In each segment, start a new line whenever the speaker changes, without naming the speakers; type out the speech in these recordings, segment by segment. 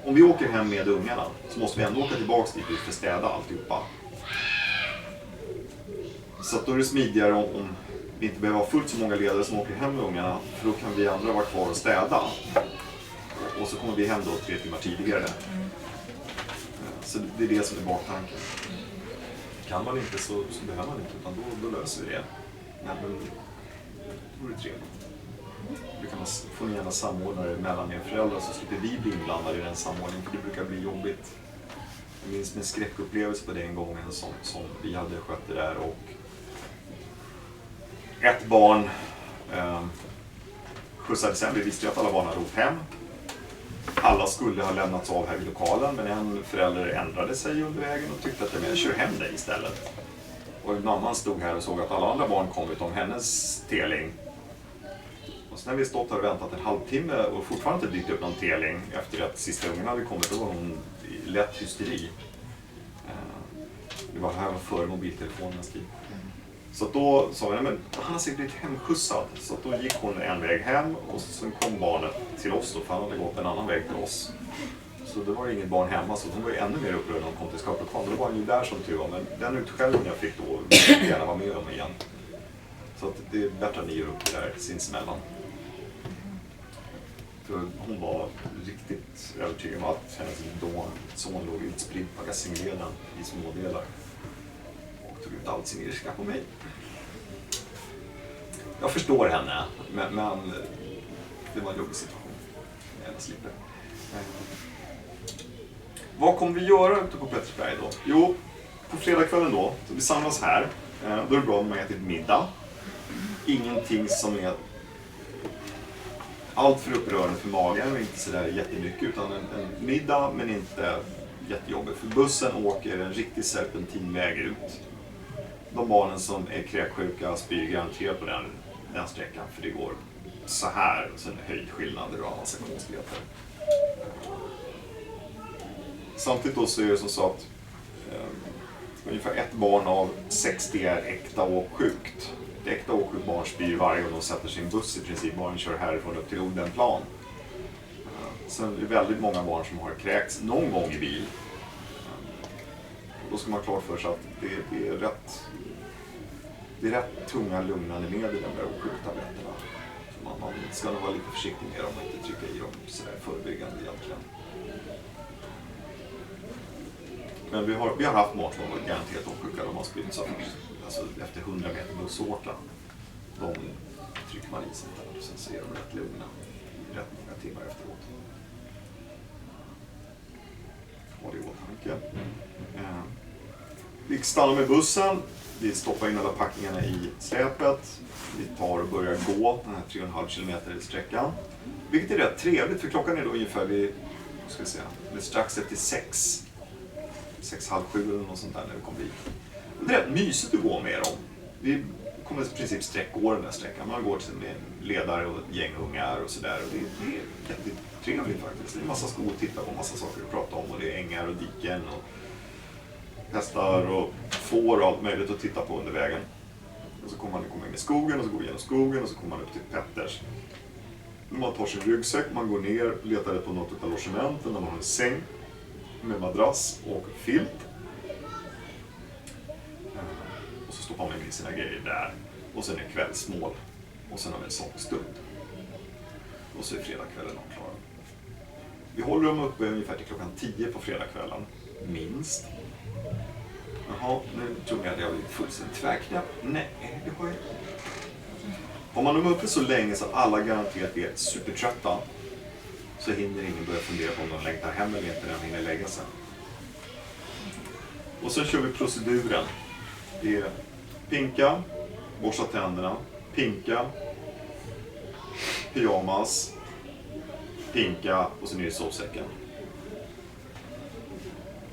om vi åker hem med ungarna så måste vi ändå åka tillbaka dit för att städa alltihopa. Så att då är det smidigare om vi inte behöver ha fullt så många ledare som åker hem med ungarna, för då kan vi andra vara kvar och städa. Och så kommer vi hem då 3 timmar tidigare. Så det är det som är baktanken. Kan man inte så behöver man inte, utan då löser vi det. Men då är det trevligt. Får ni gärna samordna det mellan er föräldrar så slipper vi bli inblandade i den samordningen, för det brukar bli jobbigt. Jag minns min skräckupplevelse på den gången som vi hade skött det där, och ett barn skjutsades hem. Vi visste att alla barn hade åkt hem. Alla skulle ha lämnats av här vid lokalen, men en förälder ändrade sig under vägen och tyckte att jag kör hem dig istället. Och mamman stod här och såg att alla andra barn kommit om hennes teling. Och sen när vi stått här och väntat en halvtimme och fortfarande inte dykt upp någon teling efter att sista ungen hade kommit, då var hon i lätt hysteri. Det var här före mobiltelefonens tid. Så då sa vi, men han har säkert blivit hemskjutsad. Så då gick hon en väg hem och sen kom barnet till oss då, för han hade gått en annan väg till oss. Så det var inget barn hemma, så hon var ju ännu mer upprörd när hon kom till skaplokalen. Då var han ju där som tur var, men den utskällningen jag fick då ville jag gärna vara med om igen. Så att det är bättre att ni gör upp det där sinsemellan. För hon var riktigt övertygad om att hennes son låg utspridd på gassingleden i smådelar. Och tog ut allt sin ilska på mig. Jag förstår henne, men det var en jobbig situation. Jag slipper. Vad kommer vi göra ute på Pettersberg då? Jo, på fredagskvällen då, så vi samlas här. Då är det bra om man äter middag. Ingenting som är allt för upprörande för magen, inte sådär jättemycket, utan en middag, men inte jättejobbigt. För bussen åker en riktig serpentinväg ut. De barnen som är kräksjuka spyr garanterat på den sträckan, för det går så här, och sen höjdskillnader och en massa konstigheter. Samtidigt då så är det som så att ungefär 1 barn av 60 är äkta och sjukt. Ett äkta och sjukt barn spyr varje gång de sätter sin buss i princip. Barnen kör härifrån upp till Odenplan. Sen är det väldigt många barn som har kräkts någon gång i bil. Då ska man ha klart för sig att det är rätt tunga lugnande medel i de där osjuktabletterna. Man ska nog vara lite försiktig med dem och inte trycka i dem sådär förebyggande egentligen. Men vi har haft barn som var garanterat osjuka. De har spytt så alltså efter 100 meter bussåka. De trycker man i sig och sen ser de rätt lugna i rätt många timmar efteråt. Och det är åtanke. Vi stannar med bussen. Vi stoppar in alla packningarna i släpet. Vi tar och börjar gå den här 3,5 kilometer sträckan. Vilket är rätt trevligt, för klockan är då ungefär vid, ska vi säga, strax efter 6. 6:30 eller något sånt där när vi kommer dit. Det är rätt mysigt att gå med dem. Vi kommer i princip sträckgå den där sträckan. Man går till med ledare och ett gäng ungar och sådär. Och det är jävligt trevligt faktiskt. Det är en massa skor att titta på, massa saker att prata om. Och det är ängar och diken och hästar och får och allt möjligt att titta på under vägen. Och så kommer man in i skogen och så går vi genom skogen och så kommer man upp till Petters. Man tar sin ryggsäck, man går ner, letar på något av logementen där man har en säng med madrass och filt. Och så stoppar man in sina grejer där. Och sen är kvällsmål. Och sen har vi en sångstund. Och så är fredagskvällen klar. Vi håller dem uppe ungefär till klockan 10 på fredagskvällen. Minst. Jaha, nu tror jag att jag har blivit fullständigt tvärknäpp. Nej, det har jag inte. Om man är uppe så länge så att alla garanterat är supertrötta, så hinner ingen börja fundera på om de längtar hem eller inte när de hinner lägga sig. Och sen kör vi proceduren. Det är pinka, borsta tänderna, pinka, pyjamas, pinka och sen är det sovsäcken.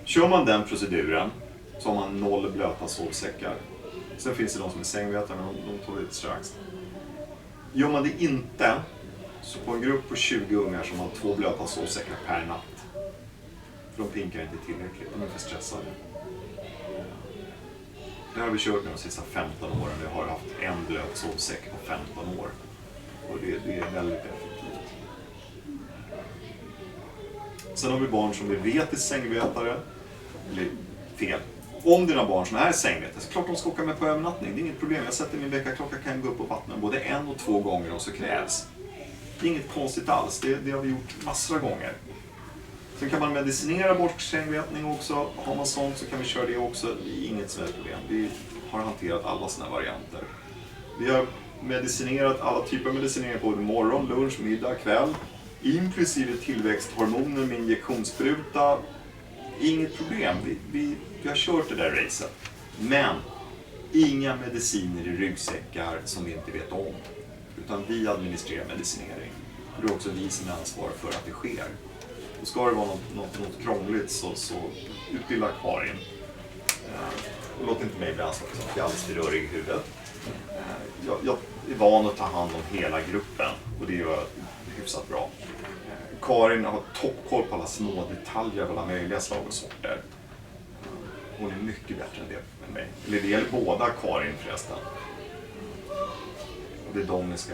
Kör man den proceduren så har man 0 blöta sovsäckar. Sen finns det de som är sängvetare, men de tar vi lite strax. Gör man det inte, så på en grupp på 20 ungar så har man 2 blöta sovsäckar per natt. För de pinkar inte tillräckligt, de är för stressade. Det har vi kört nu de sista 15 åren. Vi har haft en blöt sovsäck på 15 år. Och det är väldigt effektivt. Sen har vi barn som vi vet är sängvetare. Eller fel. Om dina barn som är sängvetare, så klart de ska åka med på övernattning. Det är inget problem. Jag sätter min väckarklocka, kan gå upp och vattna både 1 och 2 gånger om så krävs. Det är inget konstigt alls. Det har vi gjort massor av gånger. Sen kan man medicinera bort sängvätning också. Har man sånt så kan vi köra det också. Det är inget som är problem. Vi har hanterat alla såna varianter. Vi har medicinerat alla typer av medicinering både morgon, lunch, middag, kväll. Inklusive tillväxthormoner med injektionsspruta. Inget problem. Vi har kört det där racet. Men inga mediciner i ryggsäckar som vi inte vet om. Utan vi administrerar medicinering. Och det är också vi som är ansvariga för att det sker. Och ska det vara något krångligt så utbilda Karin. Och låt inte mig bli ansvarig så att jag är alldeles för rörig i huvudet. Jag är van att ta hand om hela gruppen och det gör jag hyfsat bra. Karin har toppkoll på alla små detaljer av alla möjliga slag och sorter. Hon är mycket bättre än det än mig. Eller det gäller båda Karin förresten. Och det är de ni ska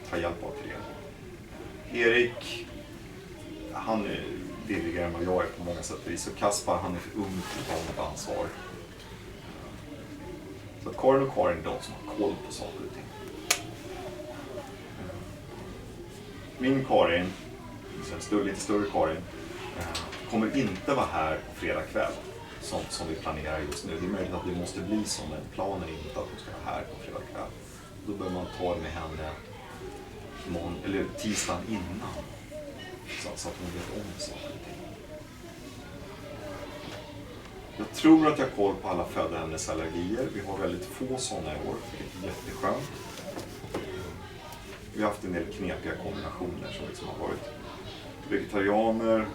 ta hjälp av till det. Erik, han är villigare än vad jag är på många sätt och vis. Så Kaspar, han är för ung för att ta något ansvar. Så att Karin och Karin är de som har koll på saker och ting. Min Karin, lite större Karin, kommer inte vara här på fredag kväll. Sånt som vi planerar just nu. Det är möjligt att det måste bli så, men planen är inte att hon ska vara här på fredag kväll. Då bör man ta det med henne eller tisdagen innan. Så att hon vet om saker och ting. Jag tror att jag har koll på alla födoämnesallergier. Vi har väldigt få sådana i år, vilket är jätteskönt. Vi har haft en del knepiga kombinationer som liksom har varit vegetarianer,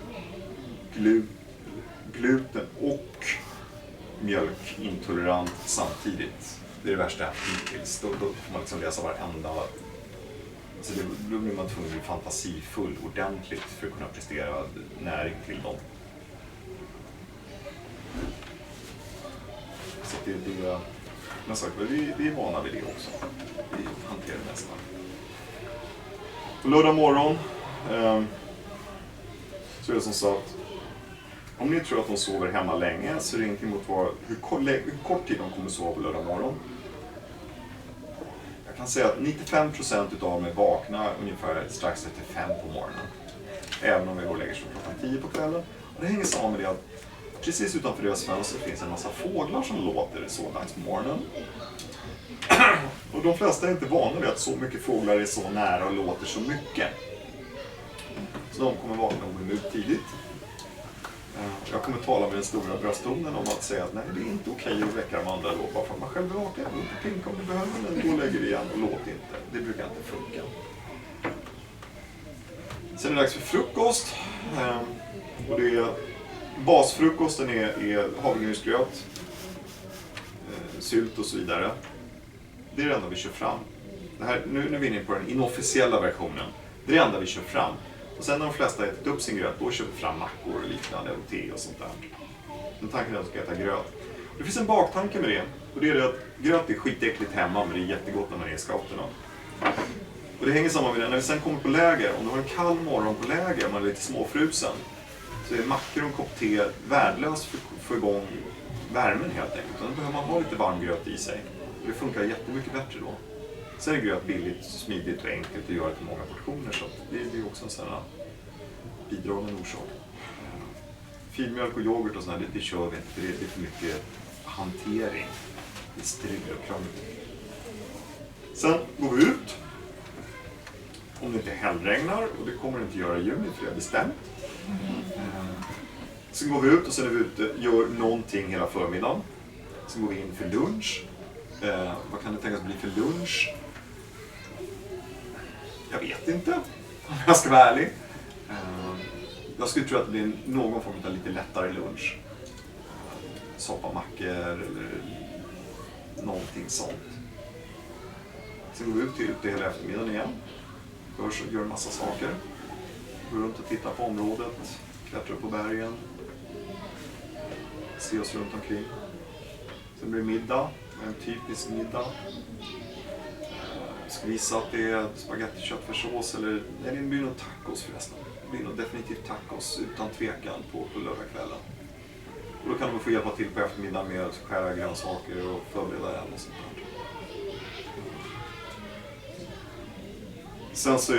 gluten och mjölkintolerant samtidigt. Det är det värsta hittills. Då får man liksom läsa varenda. Så då blir man tvungen att bli fantasifull ordentligt för att kunna prestera näring till dem. Så men sagt, vi är vana vid det också. Vi hanterar det nästan. På lördag morgon så är det som så att om ni tror att de sover hemma länge så är det ingenting mot hur kort tid de kommer sova på lördag morgon. Jag kan säga att 95% av dem är vakna ungefär strax efter 5 på morgonen. Även om vi går och lägger sig klockan 10 på kvällen. Och det hänger samman med det att precis utanför deras fönster finns en massa fåglar som låter så dags på morgonen. Och de flesta är inte vana vid att så mycket fåglar är så nära och låter så mycket. Så de kommer vakna omedelbart tidigt. Jag kommer tala med den stora brösttonen om att säga att nej, det är inte okej att väcka de andra då, bara för att man själv är vaken. Inte pinka om du behöver, men då lägger du igen och låt inte. Det brukar inte funka. Sen är det dags för frukost. Och det är, basfrukosten är havregrynsgröt, sylt och så vidare. Det är det enda vi kör fram. Det här, nu är vi inne på den inofficiella versionen. Det är det enda vi kör fram. Och sen när de flesta ätit upp sin gröt, då kör vi fram mackor och liknande och te och sånt där. Men tanken är att de ska äta gröt. Det finns en baktanke med det. Och det är det att gröt är skitäckligt hemma, men det är jättegott när man är i scouterna. Och det hänger samman med det. När vi sen kommer på läger, om du har en kall morgon på läger och man är lite småfrusen, så är mackor och en kopp te värdelöst för att få igång värmen helt enkelt. Då behöver man ha lite varm gröt i sig. Och det funkar jättemycket bättre då. Sen är gröt billigt, smidigt och enkelt att göra till många portioner, så det är också en sån här bidragande orsak. Filmjölk och yoghurt och sådär, det kör vi inte. Det är för mycket hantering. Det är strul och krångligt. Sen går vi ut. Om det inte hällregnar, och det kommer det inte göra i juni för det är bestämt. Sen går vi ut och sen är vi ute, gör någonting hela förmiddagen. Sen går vi in för lunch. Vad kan det tänkas bli för lunch? Jag vet inte, om jag ska vara ärlig. Jag skulle tro att det blir någon form av lite lättare lunch. Soppa, mackor eller någonting sånt. Sen går vi ut till hela eftermiddagen igen. Gör en massa saker. Går runt och tittar på området. Klättrar upp på bergen. Se oss runt omkring. Sen blir det middag. En typisk middag. Jag ska visa att det är spagetti köttfärssås eller det blir nog tacos förresten. Det blir nog definitivt tacos utan tvekan på lördagskvällen. Och då kan de få hjälpa till på eftermiddagen med att skära grönsaker och förbereda eld och sånt där. Sen så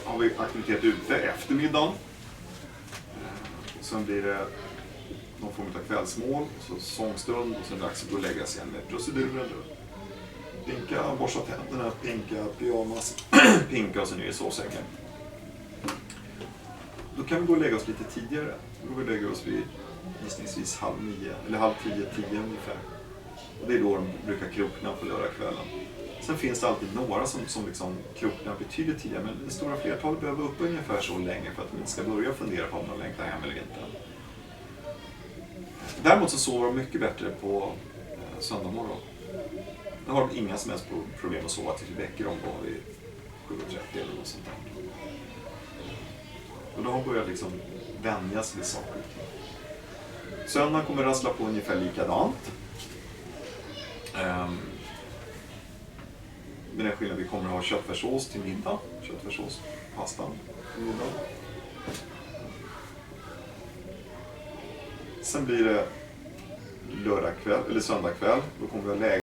har vi aktivitet ute eftermiddagen. Sen blir det någon form av kvällsmål, så sångstund och sen dags att gå och lägga sig igen med proceduren. Pinka, borsta tänderna, pinka, pyjamas, pinka och sen är det sovsängen. Då kan vi gå och lägga oss lite tidigare. Då går vi och lägger oss vid gissningsvis 8:30 eller 8:30 ungefär. Och det är då de brukar krokna på lördagskvällen. Sen finns det alltid några som liksom kroknar betydligt tidigare, men det stora flertalet behöver upp ungefär så länge för att de inte ska börja fundera på om de längtar hem eller inte. Däremot så sover de mycket bättre på söndag morgon. Då har de inga som helst problem att sova tills vi väcker dem då vid 7:30 eller något sånt där. Och då har de börjat liksom vänjas vid saker. Söndagen kommer rassla på ungefär likadant. Med den skillnaden vi kommer att ha köttfärssås till middag. Köttfärssås, pasta till middag. Sen blir det lördagkväll eller söndagkväll. Då kommer vi att lägga